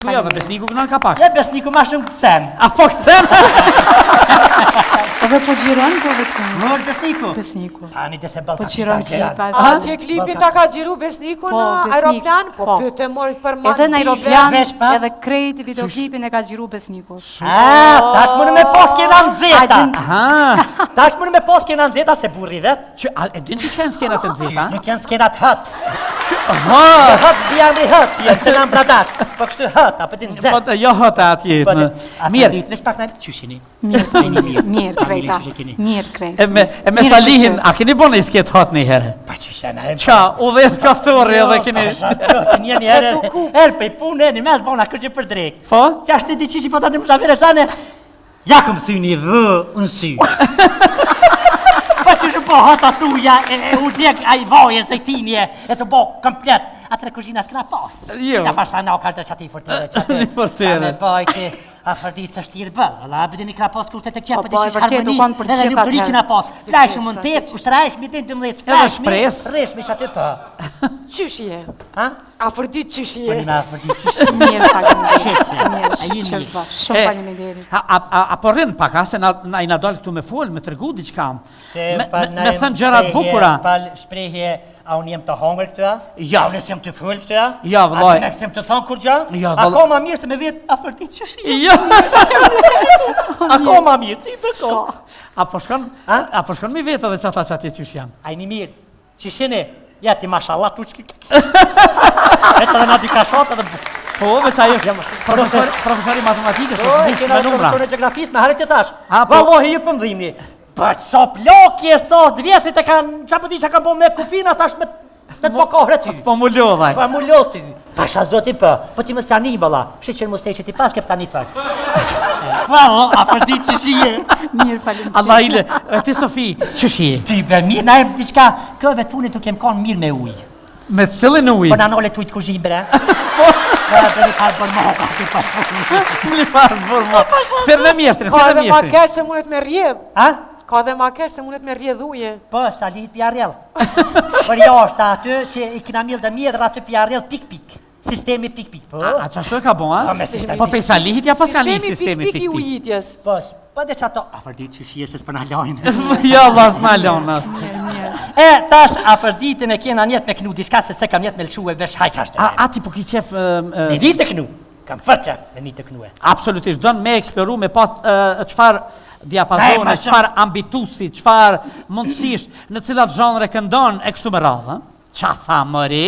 Ja, dhe besniku kënon ka pak. Ja, besniku ma shumë këtësen. A po këtësen? Edhe po gjiron, po vetëm. Mërë besniku. Besniku. Ani dhe se bëllë Po gjiron klipa. Atje klipin ta ka gjiru besniku në aeroplan, po pyte mori për marrë. Edhe në aeroplan, Veshpa. edhe krejt videoklipin e ka gjiru besniku. Tash mënë me pos kena nëzeta. Aha. Tash mënë me pos kena nëzeta se burri vet. Që, e din që kanë skenat e nëzita? Nuk janë skenat hët. Aha. Hët dhja dhe hët, që janë të nam bradash. Po kështu hët, apo ti nëzet. Po, jo hëta atje. Mirë. Vesh pak në qyshini. Mirë krejta. Mirë krejt. E me Salihin, a keni bo në isket hot një herë? Pa qyshena. Qa, u dhe skaftori edhe keni... Njeni herë, pej punë, një mes bona kërgjë për drejk. Po? Qa shtë di qishi po të të më zavire shane, ja këm thyni vë në sy. Pa që shë po hata tuja, e u djek a i vaje, se i tinje, e të bo komplet, atëre kuzhina s'këna pas. Jo. Ja fashta na o kaltë që ati i fortere, që ati. Një fortere. Sa me bajti, a fërdit së shtirë bëllë, alla, abedin i këna pas kurtet e qepë, Po, e vërtet, u kanë për të edhe qepë lukëri atëherë. këna pas, flashë më në tepë, ushtrajsh mi din 12 Edhe shpres. reshmi që aty për. Qysh je? Ha? A fërdit qysh Po je? një me fërdit qishë. Mirë faleminderit. Shqeqe. A Mirë, jini mirë. shqeqe. Shumë faleminderit. A po rrinë pak, a se na i na dalë këtu me folë, me tërgu diqka. Me thënë gjërat bukura. Pal shprehje, a unë jem të hongër këtëa? Ja. A unë jem të full këtëa? Ja, vëllaj. A unë jem të thonë kur gja? Ja, vëllaj. Ako ma mirë se me vetë a fërdit që shi. Jo. Ako ma mirë, ti për ko. A po shkon mi vetë edhe që ata që atje qysh janë? A i një mirë, që shini, ja ti mashallah tu qki. Veç edhe na di ka shot edhe bukë. Po, veç ajo është profesori matematikës, Po, është e bush kena me numra. profesor e geografisë, me harit të thash. A, po. Vallohi ju pëmdhimi. Për so plokje, so dvjetrit e kanë, qa po di që kanë bo me kufina, tash me të po kohre ty. Po mu lodhaj. Pa mu lo ty. Pasha zoti për, po ti më s'ja një bëlla, shqyqen mu stejqe ti pas kep ta një fakt. Vallo, a për di që shije. Mirë faleminderit. Allah ile, ti Sofi, që shije? Ty be mirë, na e diçka, kjo vetë funit të kem konë mirë me ujë. Me cilin uj? Po na nole tujtë kuzhin bre. Po, dhe një parë bërë moha, ti pas funit. Një parë burma. Thirë në mjeshtrin, Ka thirë në dhe ma mjeshtrin. kesh se mundet me rjedh. Ha? Ka dhe ma kesh se mundet me rjedh uje. Po, sa lihet pjarrel. Për jashtë aty që i kina mirë dhe mjedrë aty pjarrel pik-pik. Sistemi pik-pik, po. A qashtu e ka bo, a? Po, me sistemi Po pej Salihit ja pas ka një sistemi Sistemi pik-pik i pik-pik. ujitjes. Po, po dhe që ato, a fërdit që shije se s'për në lojnë. Ja, Allah s'na lona. E, tash, a fërditin e kena njetë me knu, diska se kam njetë me lëshu e vesh hajqashtë. A ti po ki qef... Me një të knu, kam fërqa me një të knu e. Absolutisht, do në me eksploru me pa qfar diapazone, qfar ambitusi, qfar mundësisht, në cilat zhanre këndon e kështu me radhë. Qa tha mëri?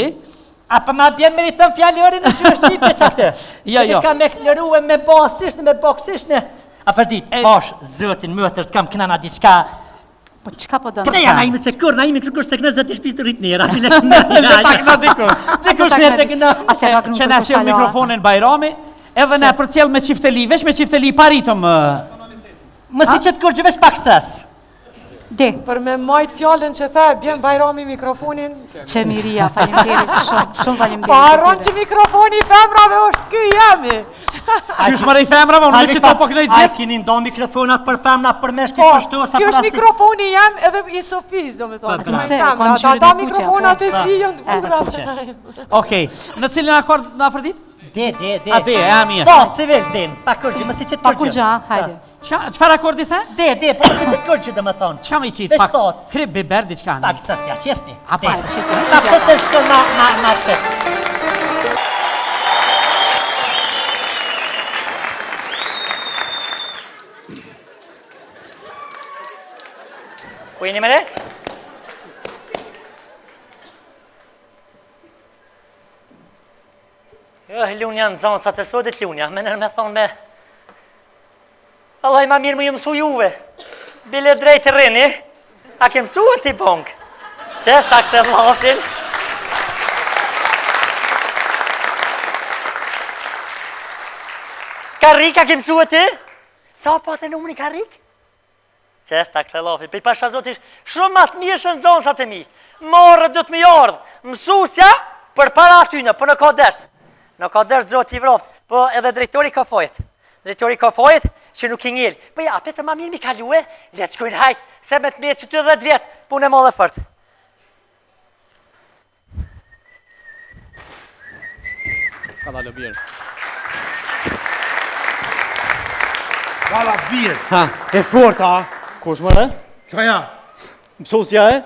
A për ma bjen me një tëm fjallërin në që është qipe që këtë? Jo, jo. Ishka me eksploru e me basishtë, me boksishtë. A fërdit, pash, zëtin, mëtër, kam këna na diçka. Po çka po do? Këne ja na imi të kur, na imi të kur se këne zëti shpis të rritë njëra. Le ta këna dikush. Dikush ne të këna. Asja ka kënu Që na sjell mikrofonin Bajrami, edhe na përcjell me qifteli, vesh me qifteli paritëm. Më si që të kur që vesh pak sës. De, Për me majt fjallën që tha, bjen Bajrami mikrofonin. që miria, faleminderit shumë faleminderit. Po harron që mikrofoni i femrave është ky jemi. Qysh më rej femra, më në që to po kënej A gjithë? kini ndo mikrofonat për femna, për meshki Po, për shtu, sa kjo për është asi. mikrofoni jam edhe i Sofis, do me thonë. Po, pse, Ata kanë gjyrin e ata kuqe, mikrofonat po. e si janë të kuqe. bura. Okej, në cilin akord në afërdit? De. A de, e mirë. Po, civil, den, pa kërgjë, më si që të Pa kur gja, hajde. Qfar akordi the? De, po, më si që të kërgjë dhe më thonë. Qa me qitë? Vesh Pak thot. krip biber diqka Pak një? sës pja qefni. A, pa, Na qefni. pëtë shtë na qefni. Ku jeni mere? Jo, lunja në zonë, sa të sodit lunja, me nërë me thonë me... Allah i ma mirë më ju mësu juve. Bile drejtë rini, a ke mësu e ti bongë? Qesta këtë lafin. Karik, a ke mësu e ti? Sa pa të numri karik? Qesta këtë lafin, për pasha zotish, shumë matë mirë shë në zonë sa të mi. Morë dhëtë më jordë, mësusja për para atyne, për në ka dertë. Në ka dertë zotë i vroftë, po edhe drejtori ka fojtë. Drejtori ka fojtë që nuk i njëllë. Po ja, petër ma mirë mi kalue, letë shkojnë hajtë, se me të metë që të 10 vjetë, punë e madhe fërtë. Ka dalë mirë. Vala birë. E forta, kush më dhe? Qaja? Mësusja e?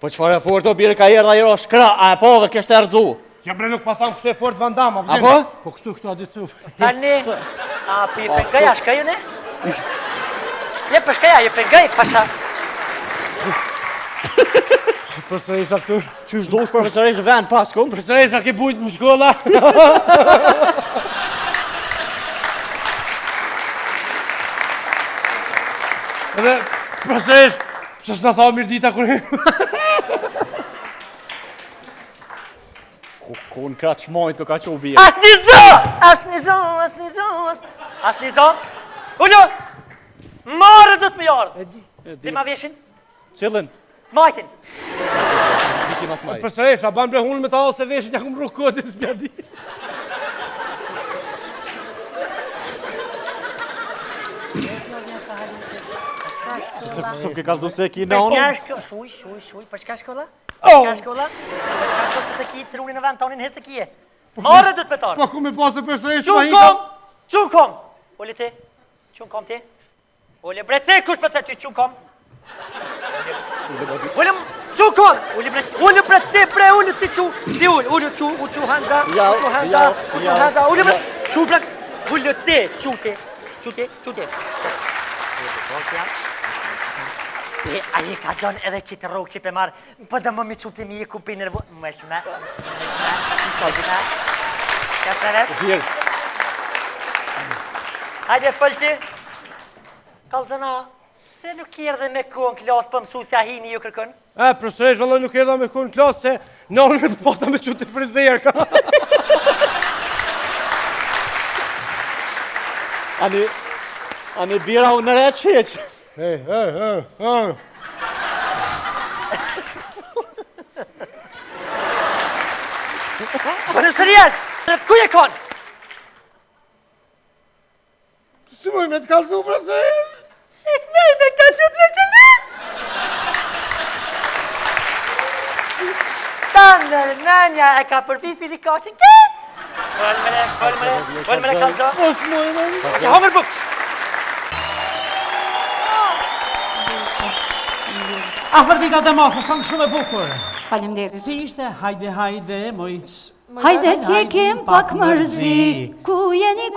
Po qëfar e forta o birë ka erdha ajo shkra, a e po dhe kështë e rëzu? Ja bre nuk pa thamë kështu e fort Vandama. Apo? Po kështu a ditë cuf. Tani, a pi pëngëja shkëju ne? Je përshkëja, je pëngëj, pasha. Profesoresha këtu. Qysh dosh profesoresha vend pas, kom? Profesoresha ke bujt në shkolla. Edhe, profesoresh, që s'na tha mirë dita kur... Ku në kratë shmojt të ka që u bje. Asni zo. Ullu, marë dhëtë më jarë. Dhe ma veshin? Qëllën? Majtin. Viki mas maj. Profesoresha, ban bre hunë me ta ose veshin, ja kumë rukë kodin s'bja di. Së ke kaldu se ki në onë? Shuj, për shka shkolla? Për shka shkolla se se ki trunin në vend tonin hese kije. Marë dhëtë me tarë. Po ku me pasë profesoresha Qun kom! Qun kom! Ule ti? Qun kom ti? Ule bre ti, kush për të ty qun kom? Ule qun kom! Ule bre ti, bre, ule ti qu! Ti ule qu hanza, ule bre, qu bre, ule ti, qu ti. A je ka donë edhe që të rogë që pe marë, për dhe më mi qu të mi e kupi nërvo... Më shme. Ka sëret? Hajde, fëllti. Kalzëna, se nuk erdhe me ku në klasë për mësusja hini ju kërkën? Profesoresh, vëlloj nuk erdha me ku në klasë, se në orën e përpata me që të frizer, ka. Ani bira unë në retë qeqë. Për në sërjes, ku je konë? Si moj me të kalzu, profesoresh? It's me, me këtë që të qëllit! Tanë, nënja e ka përpipi një kaqin këtë! Vëllë me kalzo. Oke, hongër buk! Afërdita dhe mafë, këngë shumë e bukur. Faleminderit. Si ishte, hajde, moj. Hajde t'jekim pak mërzi, ku jeni,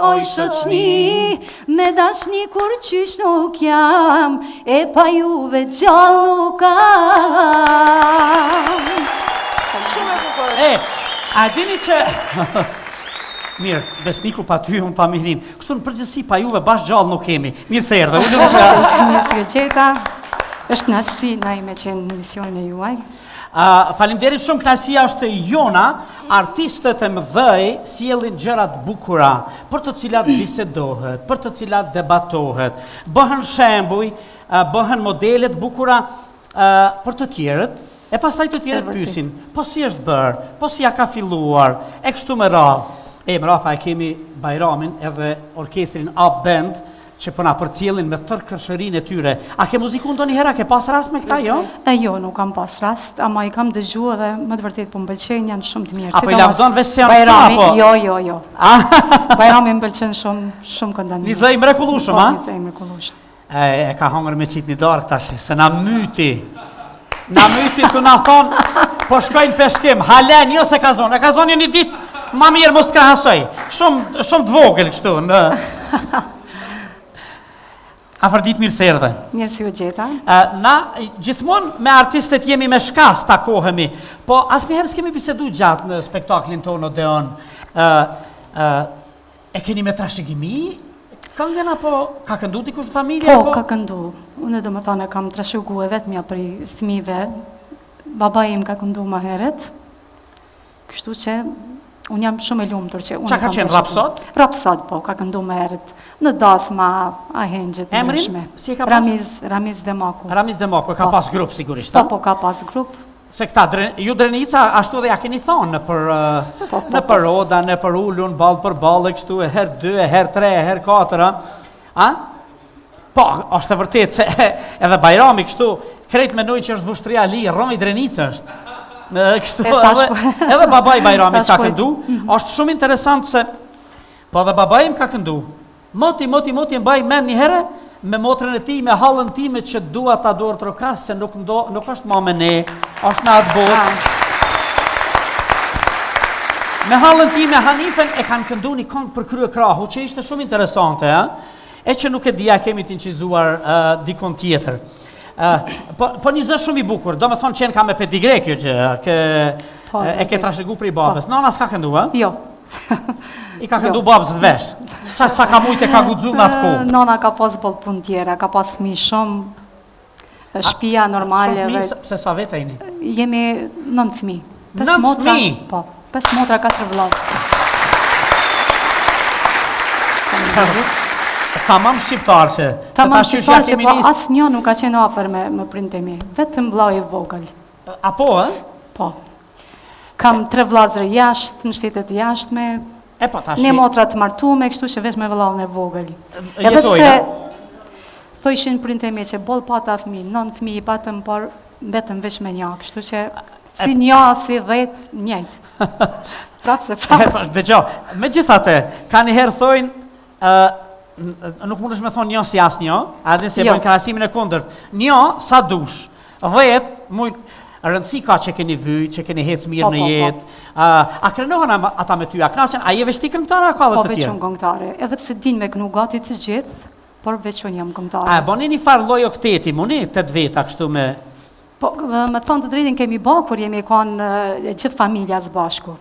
oj shoqni, me dashni kur qysh nuk jam, e pa juve gjall nuk kam. A dini që... Mirë, besniku pa ty, unë pa mihrim. Kështu në përgjësi pa juve bashkë gjallë nuk kemi. Mirë se erdhe, unë nuk... Mirë si gjeta, është knaqësi na i me qenë në misionin e juaj. Faleminderit shumë, kënaqësia është jona, artistët e mëdhej sjellin gjërat bukura, për të cilat bisedohet, për të cilat debatohet, bëhen shembuj, bëhen modelet bukura për të tjerët, e pastaj të tjerët pyesin, po si është bërë, po si ja ka filluar, e kështu me radhë. Mrapa e kemi Bajramin edhe orkestrin Up Band, që përna përcjellin me tërë kërshërinë e tyre. A ke muziku ndonjëherë, një hera, ke pas rast me këta, jo? Jo, nuk kam pas rast, ama i kam dëgjuar dhe më të vërtet po më pëlqejnë, janë shumë të mirë. Apo i lavdon veç se janë Bajrami, këta, po? Jo. Bajrami më pëlqen shumë këndan. Një zë i mrekullueshëm, a? Një zë i mrekullueshëm. E ka hongër me qitë një darkë tash, se na myti. Na myti të na thonë, po shkojnë peshkim, halen, jo se ka zonë. E ka zonë një ditë, ma mirë mos të krahasoj. Shumë të vogël kështu, në... Afërdit mirë se erdhe. Mirë si u gjeta. Na gjithmonë me artistët jemi me shkas takohemi, po asnjëherë s'kemi bisedu gjatë në spektaklin tonë Odeon. E keni me trashëgimi këngën apo ka këndu dikush në familje? Po, ka këndu. Unë do më thane kam trashëgu e vetëmja për fëmijëve. Baba im ka këndu më heret. Kështu që unë jam shumë e lumtur që unë Qa ka qenë, Rapsod? Rapsod, po, ka këndu më herët. Në dasma, ahengjët, Emrin? Si e ka pas? Ramiz Demaku. Ramiz Demaku, e ka pas grup sigurisht, Po, ka pas grup. Se këta, ju Drenica, ashtu dhe ja keni thonë në për roda, në për ullun, balë për balë, kështu e herë 2, e herë 3, e herë 4, a? Po, është e vërtet, se edhe Bajrami kështu, krejt menoj që është vushtria li, Romi Drenica është. Kështu, edhe babaj Bajramit ka këndu, është shumë interesant se, po edhe babaj im ka këndu, Moti, mbaj mend një herë, me motrën e ti, me hallën time që dua ta dorë trokas, se nuk është ma me ne, është në atë botë. Me hallën time, Hanifen e kanë këndu një këngë për krye krahu, që ishte shumë interesante, e që nuk e dija kemi t'incizuar dikon tjetër. Po një zë shumë i bukur, do me thonë qenë ka me pedigre kjo që e ke trashëgu për i babës. Nona s'ka këndu, Jo. I ka këndu babës të vesh. Qa sa ka mujtë e ka gudzu në atë kohë? Nona ka pas bol punë tjera, ka pas fëmijë shumë, shtëpia normale. Shumë fëmijë, se sa vete jeni? Jemi 9 fëmijë. 9 fëmijë? Po, 5 motra, 4 vëllezër. Tamam shqiptar që. Tamam shqiptar që, po asë një nuk ka qenë afer me prindë e mi. Vetëm vllau i vogël. Apo, Po. Kam 3 vllazër jashtë, në shtetet jashtme. E po tash. Një motra të martume, kështu që veç me vëllaun e vogël. Edhe Jetojnë, pse thojshin prindë e mi që bol pata fëmijë, 9 fëmijë i patëm, por betëm veç me një, kështu që si një, si 10, njëjtë. Prapë se prapë. Dëgjo, me gjithate, ka njëherë thojnë, nuk mundesh me thonë një si asë një, adhe se bëjnë krahasimin e kundërt. Një, sa dush, 10, mujnë, rëndësi ka që keni vyjt, që keni hecë mirë në jetë. A krenohen ata me ty, a knasjen, a je veç ti këngëtare, a ka dhe Po të veç tjerë? unë këngëtare, edhe pse din me kënu gati të gjithë, por veç unë jam këngëtare. A, boni një farë loj okteti, muni 8 veta kështu me... Po, me thonë të drejtin kemi ba, kur jemi konë gjithë familja së bashku.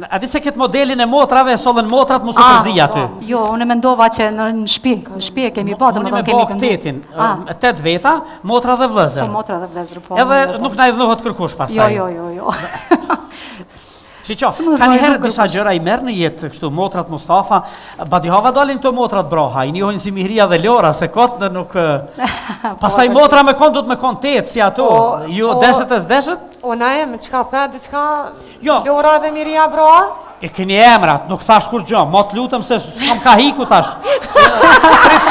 A di se këtë modelin e motrave, sollën motrat mu së përzija ty. Jo, unë e mendova që në shtëpi e kemi ba, dhe Muni më me thonë kemi bo këtetin, 8 veta, motra dhe vëllezër. Po, motra dhe vëllezër, po. Edhe nuk na i dhënohet kërkush pastaj. Jo. Shiqo, ka njëherë disa gjëra i merë në jetë, kështu, motrat Mustafa, badihava dalin këto motrat broha, i njohin si Mihria dhe Lora, se kotë në nuk... Pastaj motra me konë, du të me konë 8, si ato, ju deshet e s'deshet? Ona e, me qka thë, diçka Jo. Lora dhe Miria broa? E keni emrat, nuk thash kur gjë, mo të lutëm se s'kam ka hiku tash. Prit